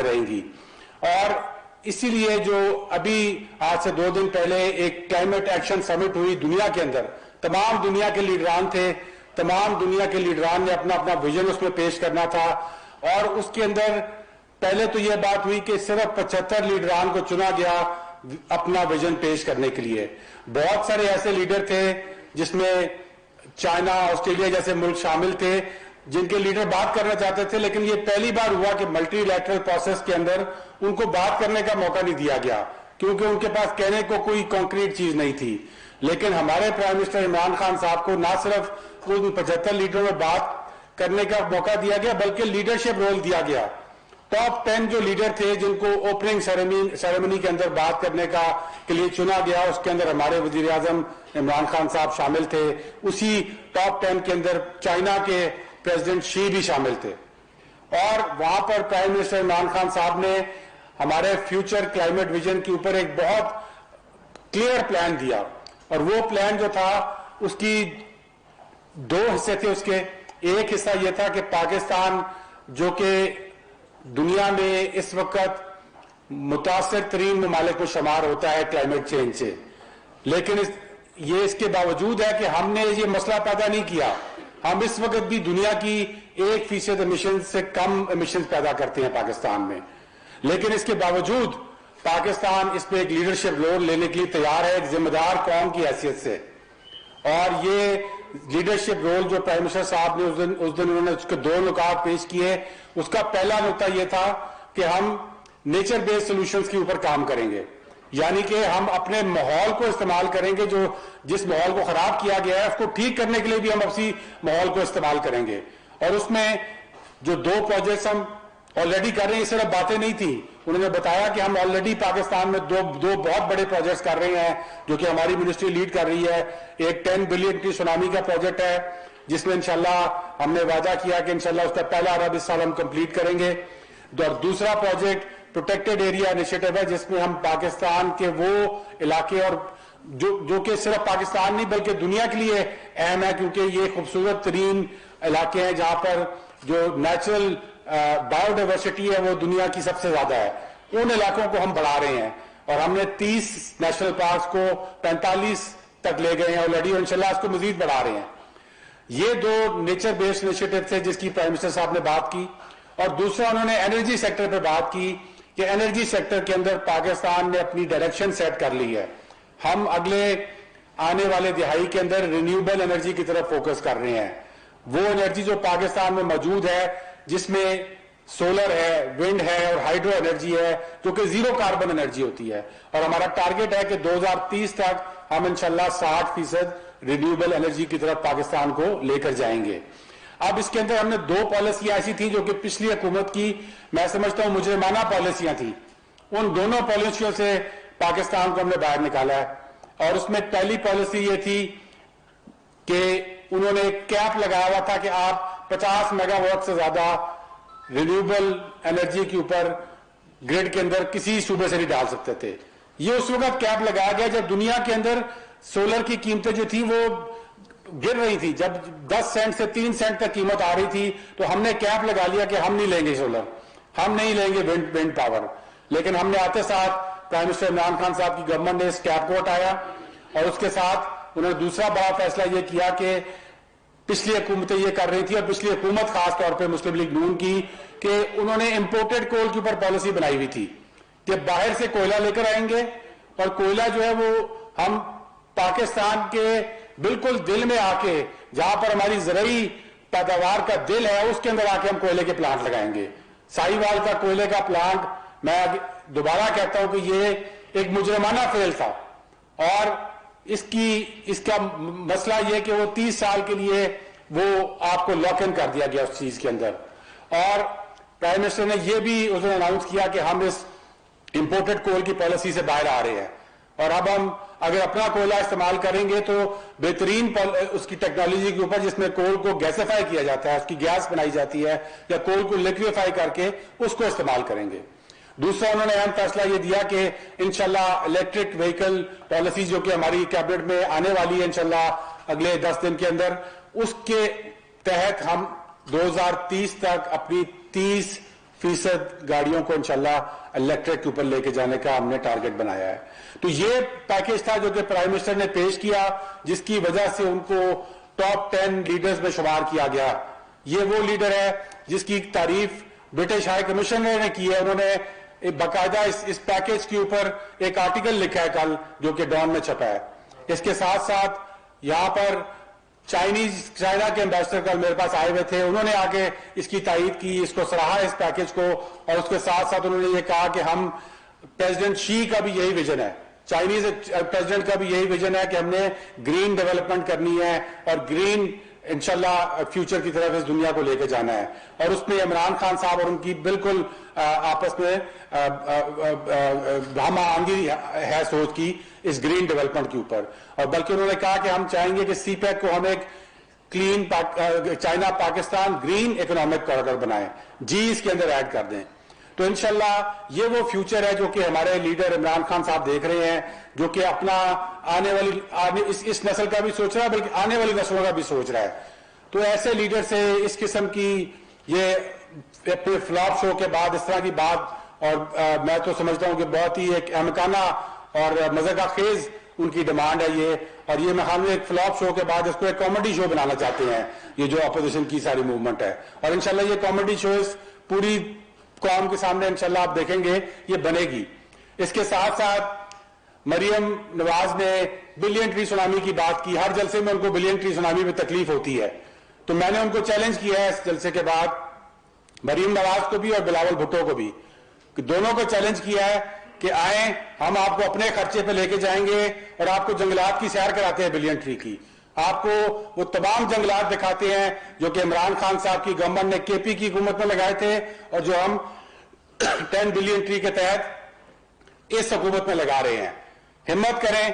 رہیں گی. اور اسی لیے جو ابھی آج سے 2 دن پہلے ایک کلائمیٹ ایکشن سمٹ ہوئی دنیا کے اندر، تمام دنیا کے لیڈران تھے، تمام دنیا کے لیڈران نے اپنا اپنا ویژن اس میں پیش کرنا تھا. اور اس کے اندر پہلے تو یہ بات ہوئی کہ صرف 75 لیڈران کو چنا گیا اپنا ویژن پیش کرنے کے لیے. بہت سارے ایسے لیڈر تھے جس میں چائنا، آسٹریلیا جیسے ملک شامل تھے، جن کے لیڈر بات کرنا چاہتے تھے، لیکن یہ پہلی بار ہوا کہ ملٹی لیٹرل پروسیس کے اندر ان کو بات کرنے کا موقع نہیں دیا گیا، کیونکہ ان کے پاس کہنے کو کوئی کانکریٹ چیز نہیں تھی. لیکن ہمارے پرائم منسٹر عمران خان صاحب کو نہ صرف ان 75 لیڈروں میں بات کرنے کا موقع دیا گیا بلکہ لیڈرشپ رول دیا گیا. ٹاپ 10 جو لیڈر تھے جن کو اوپننگ سیریمنی کے اندر بات کرنے کا کے لیے چنا گیا، اس کے اندر ہمارے وزیر اعظم عمران خان صاحب شامل تھے. اسی ٹاپ 10 کے اندر چائنا کے پریزیڈنٹ شی بھی شامل تھے. اور وہاں پر پرائم منسٹر عمران خان صاحب نے ہمارے فیوچر کلائمیٹ ویژن کے اوپر ایک بہت کلیئر پلان دیا. اور وہ پلان جو تھا اس کی 2 حصے تھے. اس کے ایک حصہ یہ تھا کہ پاکستان جو کہ دنیا میں اس وقت متاثر ترین ممالک میں شمار ہوتا ہے کلائمیٹ چینج سے، لیکن یہ اس کے باوجود ہے کہ ہم نے یہ مسئلہ پیدا نہیں کیا. ہم اس وقت بھی دنیا کی 1% ایمیشن سے کم ایمیشن پیدا کرتے ہیں پاکستان میں، لیکن اس کے باوجود پاکستان اس پہ ایک لیڈرشپ رول لینے کے لیے تیار ہے ایک ذمہ دار قوم کی حیثیت سے. اور یہ لیڈرشپ رول جو پرائم منسٹر صاحب نے اس دن انہوں نے اس کے 2 نکات پیش کیے. اس کا پہلا نکتہ یہ تھا کہ ہم نیچر بیسڈ سولوشنز کے اوپر کام کریں گے، یعنی کہ ہم اپنے ماحول کو استعمال کریں گے، جو جس ماحول کو خراب کیا گیا ہے اس کو ٹھیک کرنے کے لیے بھی ہم اسی ماحول کو استعمال کریں گے. اور اس میں جو 2 پروجیکٹس ہم آلریڈی کر رہے ہیں، یہ صرف باتیں نہیں تھیں. انہوں نے بتایا کہ ہم آلریڈی پاکستان میں دو بہت بڑے پروجیکٹس کر رہے ہیں جو کہ ہماری منسٹری لیڈ کر رہی ہے. ایک 10 بلین کی سونامی کا پروجیکٹ ہے جس میں انشاءاللہ ہم نے وعدہ کیا کہ انشاءاللہ اس کا پہلا ارب اس سال ہم کمپلیٹ کریں گے. اور دوسرا پروجیکٹ پروٹیکٹڈ ایریا انیشیٹو ہے جس میں ہم پاکستان کے وہ علاقے اور جو کہ صرف پاکستان نہیں بلکہ دنیا کے لیے اہم ہے، کیونکہ یہ خوبصورت ترین علاقے ہیں جہاں پر جو نیچرل بایو ڈائیورسٹی ہے وہ دنیا کی سب سے زیادہ ہے. ان علاقوں کو ہم بڑھا رہے ہیں اور ہم نے 30 نیشنل پارکس کو 45 تک لے گئے ہیں آلریڈی، اور انشاءاللہ اس کو مزید بڑھا رہے ہیں. یہ 2 نیچر بیسڈ انیشیٹو تھے جس کی پرائم منسٹر صاحب نے بات کی. اور دوسرا انہوں نے انرجی سیکٹر پہ بات کی کہ انرجی سیکٹر کے اندر پاکستان نے اپنی ڈائریکشن سیٹ کر لی ہے. ہم اگلے آنے والے دہائی کے اندر رینیوبل انرجی کی طرف فوکس کر رہے ہیں. وہ انرجی جو پاکستان میں موجود ہے جس میں سولر ہے، ونڈ ہے اور ہائیڈرو انرجی ہے جو کہ 0 کاربن انرجی ہوتی ہے. اور ہمارا ٹارگٹ ہے کہ 2030 تک ہم انشاءاللہ 60% رینیوبل انرجی کی طرف پاکستان کو لے کر جائیں گے. اب اس کے اندر ہم نے 2 پالیسیاں ایسی تھیں جو کہ پچھلی حکومت کی میں سمجھتا ہوں مجرمانہ پالیسیاں تھیں. ان دونوں پالیسیوں سے پاکستان کو ہم نے باہر نکالا ہے. اور اس میں پہلی پالیسی یہ تھی کہ انہوں نے ایک کیپ لگایا ہوا تھا کہ آپ 50 میگا واٹ سے زیادہ رینیوبل انرجی کے اوپر گریڈ کے اندر کسی صوبے سے نہیں ڈال سکتے تھے. یہ اس وقت کیپ لگایا گیا جب دنیا کے اندر سولر کی قیمتیں جو تھی وہ گر رہی تھی. جب 10 سینٹ سے 3 سینٹ تک قیمت آ رہی تھی تو ہم نے کیپ لگا لیا کہ ہم نہیں لیں گے سولر، ہم نہیں لیں گے ونڈ پاور. لیکن ہم نے آتے ساتھ پرائم منسٹر عمران خان صاحب کی گورنمنٹ نے اس کیپ کو ہٹایا اور اس کے ساتھ انہوں نے دوسرا بڑا فیصلہ یہ کیا کہ پچھلی حکومتیں یہ کر رہی تھی اور پچھلی حکومت خاص طور پہ مسلم لیگ نون کی کہ انہوں نے امپورٹڈ کول کے اوپر پالیسی بنائی ہوئی تھی کہ باہر سے کوئلہ لے کر آئیں گے اور کوئلہ جو ہے وہ ہم پاکستان کے بالکل دل میں آ کے جہاں پر ہماری زرعی پیداوار کا دل ہے اس کے اندر آ کے ہم کوئلے کے پلانٹ لگائیں گے. ساہیوال کا کوئلے کا پلانٹ میں دوبارہ کہتا ہوں کہ یہ ایک مجرمانہ فعل تھا اور اس کا مسئلہ یہ کہ وہ 30 سال کے لیے وہ آپ کو لاک ان کر دیا گیا اس چیز کے اندر. اور پرائم منسٹر نے یہ بھی اس نے اناؤنس کیا کہ ہم اس امپورٹڈ کول کی پالیسی سے باہر آ رہے ہیں اور اب ہم اگر اپنا کوئلہ استعمال کریں گے تو بہترین اس کی ٹیکنالوجی کے اوپر جس میں کول کو گیسیفائی کیا جاتا ہے، اس کی گیس بنائی جاتی ہے یا کول کو لیکویفائی کر کے اس کو استعمال کریں گے. دوسرا انہوں نے اہم فیصلہ یہ دیا کہ انشاءاللہ الیکٹرک وہیکل پالیسی جو کہ ہماری کیبنٹ میں آنے والی ہے انشاءاللہ اگلے 10 دن کے اندر، اس کے تحت ہم 2030 تک اپنی 30% 50% گاڑیوں کو انشاءاللہ الیکٹرک کے اوپر لے کے جانے کا ہم نے ٹارگٹ بنایا ہے. تو یہ پیکیج تھا جو کہ پرائم منسٹر نے پیش کیا، جس کی وجہ سے ان کو ٹاپ 10 لیڈرز میں شمار کیا گیا. یہ وہ لیڈر ہے جس کی تعریف برٹش ہائی کمشنر نے کی ہے. انہوں نے باقاعدہ اس پیکیج کے اوپر ایک آرٹیکل لکھا ہے کل، جو کہ ڈان میں چھپا ہے. اس کے ساتھ ساتھ یہاں پر چائنا کے امبیسڈر کل میرے پاس آئے ہوئے تھے. انہوں نے آ کے اس کی تائید کی، اس کو سراہا اس پیکیج کو، اور اس کے ساتھ ساتھ انہوں نے یہ کہا کہ ہم پریزیڈنٹ شی کا بھی یہی ویژن ہے، چائنیز پریزیڈنٹ کا بھی یہی ویژن ہے کہ ہم نے گرین ڈیولپمنٹ کرنی ہے اور گرین انشاءاللہ فیوچر کی طرف اس دنیا کو لے کے جانا ہے. اور اس میں عمران خان صاحب اور ان کی بالکل آپس میں ہم آہنگی ہے سوچ کی اس گرین ڈیولپمنٹ کے اوپر. اور بلکہ انہوں نے کہا کہ ہم چاہیں گے کہ سی پیک کو ہم ایک clean China Pakistan green economic corridor بنائیں، جی اس کے اندر ایڈ کر دیں. تو انشاءاللہ یہ وہ فیوچر ہے جو کہ ہمارے لیڈر عمران خان صاحب دیکھ رہے ہیں، جو کہ اپنا آنے والی اس نسل کا بھی سوچ رہا ہے، بلکہ آنے والی نسلوں کا بھی سوچ رہا ہے. تو ایسے لیڈر سے اس قسم کی یہ اپنے فلاپ شو کے بعد اس طرح کی بات، اور میں تو سمجھتا ہوں کہ بہت ہی ایک احمقانہ اور مذاق خیز ان کی ڈیمانڈ ہے یہ. اور یہ میں خانے ایک فلاپ شو کے بعد اس کو ایک کامیڈی شو بنانا چاہتے ہیں، یہ جو اپوزیشن کی ساری موومنٹ ہے. اور انشاءاللہ یہ کامیڈی شوز پوری قوم کے سامنے انشاءاللہ آپ دیکھیں گے یہ بنے گی. اس کے ساتھ ساتھ مریم نواز نے بلین ٹری سونامی کی بات کی. ہر جلسے میں ان کو بلین ٹری سونامی میں تکلیف ہوتی ہے، تو میں نے ان کو چیلنج کیا ہے اس جلسے کے بعد، مریم نواز کو بھی اور بلاول بھٹو کو بھی، کہ دونوں کو چیلنج کیا ہے کہ آئیں ہم آپ کو اپنے خرچے پہ لے کے جائیں گے اور آپ کو جنگلات کی سیر کراتے ہیں بلین ٹری کی. آپ کو وہ تمام جنگلات دکھاتے ہیں جو کہ عمران خان صاحب کی گورنمنٹ نے کے پی کی حکومت میں لگائے تھے، اور جو ہم 10 بلین ٹری کے تحت اس حکومت میں لگا رہے ہیں. ہمت کریں،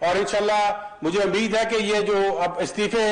اور انشاءاللہ مجھے امید ہے کہ یہ جو اب استعفے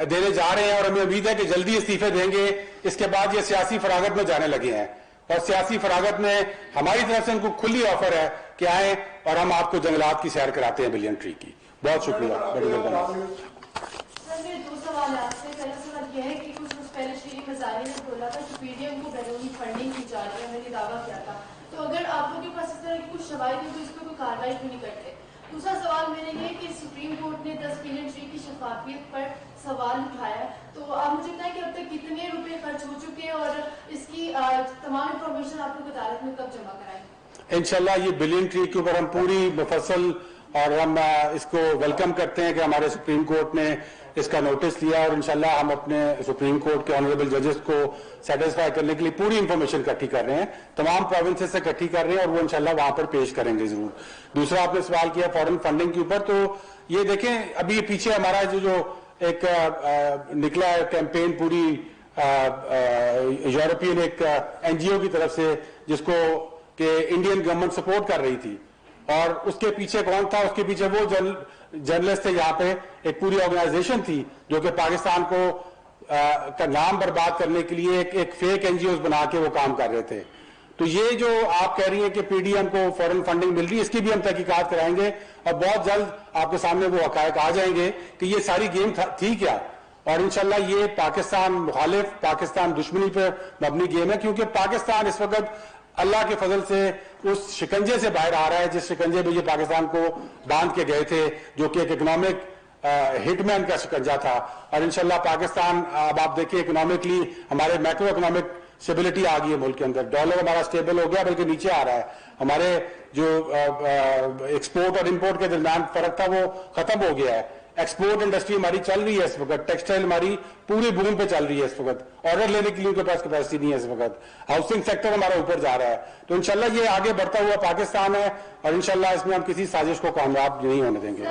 دینے جا رہے ہیں، اور ہمیں امید ہے کہ جلدی استعفے دیں گے، اس کے بعد یہ سیاسی فراغت میں جانے لگے ہیں. اور سیاسی فراغت میں ہماری طرف سے ان کو کھلی آفر ہے کہ آئیں اور ہم آپ کو جنگلات کی سیر کراتے ہیں بلین ٹری کی. بہت شکریہ. سر میرے 2 سوال ہیں آپ سے. پہلا سوال یہ ہے کہ کچھ روز پہلے شیری مزاری نے بولا تھا کہ پی ڈی ایم کو بیرونی فنڈنگ کی جا رہی ہے، میں نے دعویٰ کیا تھا. تو اگر آپ لوگوں کے پاس اس طرح کی کچھ شواہد ہیں تو اس پہ کوئی کارروائی کیوں نہیں کرتے؟ دوسرا سوال میرے یہ کہ سپریم کورٹ نے 10 بلین ٹری کی شفافیت پر سوال اٹھایا ہے، تو آپ مجھے بتائیں کہ اب تک کتنے روپے خرچ ہو چکے ہیں اور اس کی تمام انفارمیشن آپ لوگ عدالت میں کب جمع کرائیں؟ انشاءاللہ یہ بلین ٹری کے اوپر ہم پوری مفصل، اور ہم اس کو ویلکم کرتے ہیں کہ ہمارے سپریم کورٹ نے اس کا نوٹس لیا، اور انشاءاللہ ہم اپنے سپریم کورٹ کے آنریبل ججز کو سیٹسفائی کرنے کے لیے پوری انفارمیشن اکٹھی کر رہے ہیں، تمام پروونسز سے اکٹھی کر رہے ہیں، اور وہ انشاءاللہ وہاں پر پیش کریں گے ضرور. دوسرا آپ نے سوال کیا فورن فنڈنگ کے اوپر، تو یہ دیکھیں ابھی پیچھے ہمارا جو ایک نکلا ہے کیمپین پوری یورپین ایک این جی او کی طرف سے، جس کو کہ انڈین گورنمنٹ سپورٹ کر رہی تھی، اور اس کے پیچھے کون تھا؟ اس کے پیچھے وہ جرنلسٹ تھے. یہاں پہ ایک پوری آرگنائزیشن تھی جو کہ پاکستان کو کا نام برباد کرنے کے لیے ایک فیک این جی اوز بنا کے وہ کام کر رہے تھے. تو یہ جو آپ کہہ رہی ہیں کہ پی ڈی ایم کو فورن فنڈنگ مل رہی ہے، اس کی بھی ہم تحقیقات کرائیں گے، اور بہت جلد آپ کے سامنے وہ حقائق آ جائیں گے کہ یہ ساری گیم تھی کیا. اور انشاءاللہ یہ پاکستان مخالف، پاکستان دشمنی پہ مبنی گیم ہے، کیونکہ پاکستان اس وقت اللہ کے فضل سے اس شکنجے سے باہر آ رہا ہے جس شکنجے میں یہ پاکستان کو باندھ کے گئے تھے، جو کہ ایک اکنامک ہٹ مین کا شکنجہ تھا. اور انشاءاللہ پاکستان اب آپ دیکھیں اکنامکلی ہمارے میکرو اکنامک اسٹیبلٹی آ گئی ہے ملک کے اندر. ڈالر ہمارا اسٹیبل ہو گیا بلکہ نیچے آ رہا ہے. ہمارے جو ایکسپورٹ اور امپورٹ کے درمیان فرق تھا وہ ختم ہو گیا ہے. ایکسپورٹ انڈسٹری ہماری چل رہی ہے اس وقت، ٹیکسٹائل ہماری پوری بوم پہ چل رہی ہے اس وقت، آرڈر لینے کے لیے ان کے پاس کیپیسٹی نہیں ہے اس وقت. ہاؤسنگ سیکٹر ہمارا اوپر جا رہا ہے. تو انشاءاللہ یہ آگے بڑھتا ہوا پاکستان ہے، اور انشاءاللہ اس میں ہم کسی سازش کو کامیاب نہیں ہونے دیں گے.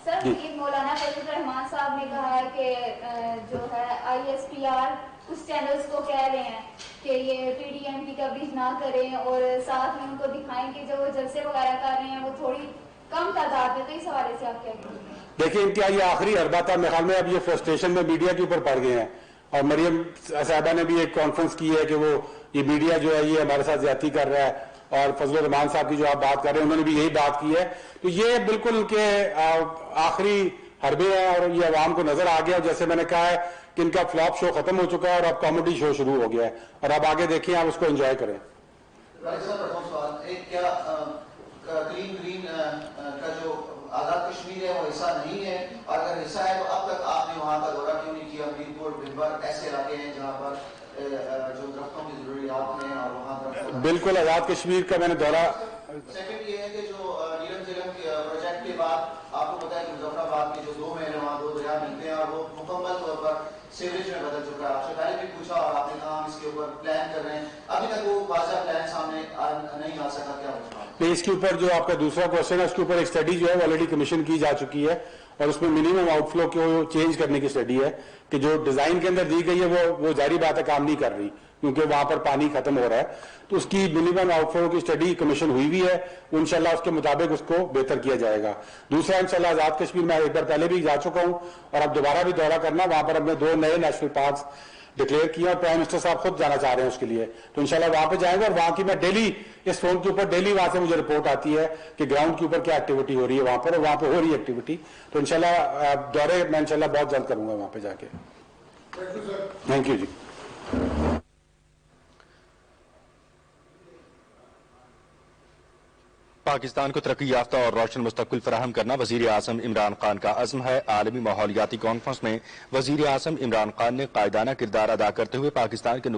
سر یہ مولانا فضل الرحمان صاحب نے کہا ہے کہ جو ہے آئی ایس پی آر اس چینلز کو کہہ رہے ہیں کہ یہ پی ڈی ایم کی کوریج نہ کریں، اور ساتھ میں ان کو دکھائیں کہ جو وہ جلسے وغیرہ کر رہے ہیں وہ تھوڑی کم تعداد ہے. تو اس حوالے سے آپ کیا کہیں گے؟ دیکھیں ان کا یہ آخری حربہ تھا، میرے خیال میں اب یہ فرسٹریشن میں میڈیا کے اوپر پڑ گئے ہیں، اور مریم صاحبہ نے بھی ایک کانفرنس کی ہے کہ وہ یہ میڈیا جو ہے یہ ہمارے ساتھ زیادتی کر رہا ہے، اور فضل الرحمان صاحب کی جو آپ بات کر رہے ہیں انہوں نے بھی یہی بات کی ہے. تو یہ بالکل کہ آخری حربے ہیں، اور یہ عوام کو نظر آ گیا. جیسے میں نے کہا ہے کہ ان کا فلاپ شو ختم ہو چکا ہے اور اب کامیڈی شو شروع ہو گیا ہے, اور اب آگے دیکھیں آپ اس کو انجوائے کریں. گرین کا جو آزاد کشمیر ہے وہ حصہ نہیں ہے, اور اگر حصہ ہے تو اب تک آپ نے وہاں کا دورہ کیوں نہیں کیا؟ میرپور, بھنبر ایسے علاقے ہیں جہاں پر جو درختوں کی ضروریات ہیں اور وہاں بالکل آزاد کشمیر کا میں نے دورہ. سیکنڈ یہ ہے کہ جو نیلم ضلع پروجیکٹ کے بعد آپ کو پتا ہے کہ مظفر آباد کے جو 2 محل ہیں وہاں 2 دریا ملتے ہیں اور وہ مکمل طور پر سیوریج میں بدل چکا ہے. آپ سے پہلے بھی پوچھا اور آپ نے کہا ہم اس کے اوپر پلان کر رہے ہیں, ابھی تک وہ واضح پلان سامنے نہیں آ سکا. کیا نہیں, اس کے اوپر جو آپ کا دوسرا کوشچن ہے اس کے اوپر ایک اسٹڈی جو ہے آلریڈی کمیشن کی جا چکی ہے, اور اس میں منیمم آؤٹ فلو کو چینج کرنے کی اسٹڈی ہے کہ جو ڈیزائن کے اندر دی گئی ہے وہ ظاہری بات ہے کام نہیں کر رہی کیونکہ وہاں پر پانی ختم ہو رہا ہے. تو اس کی منیمم آؤٹ فلو کی اسٹڈی کمیشن ہوئی ہے, انشاءاللہ اس کے مطابق اس کو بہتر کیا جائے گا. دوسرا انشاءاللہ آزاد کشمیر میں ایک بار پہلے بھی جا چکا ہوں اور اب دوبارہ بھی دورہ کرنا, وہاں پر ہم نے 2 نئے نیشنل پارکس ڈکلیئر کیا اور پرائم منسٹر صاحب خود جانا چاہ رہے ہیں اس کے لیے, تو انشاءاللہ وہاں پہ جائیں گے. اور وہاں کی میں ڈیلی اس فون کے اوپر ڈیلی وہاں سے مجھے رپورٹ آتی ہے کہ گراؤنڈ کے اوپر کیا ایکٹیویٹی ہو رہی ہے وہاں پر, اور وہاں پہ ہو رہی ہے ایکٹیویٹی. تو انشاءاللہ دورے میں انشاءاللہ بہت جلد کروں گا وہاں پہ جا کے. تھینک یو جی. پاکستان کو ترقی یافتہ اور روشن مستقبل فراہم کرنا وزیر اعظم عمران خان کا عزم ہے. عالمی ماحولیاتی کانفرنس میں وزیر اعظم عمران خان نے قائدانہ کردار ادا کرتے ہوئے پاکستان کے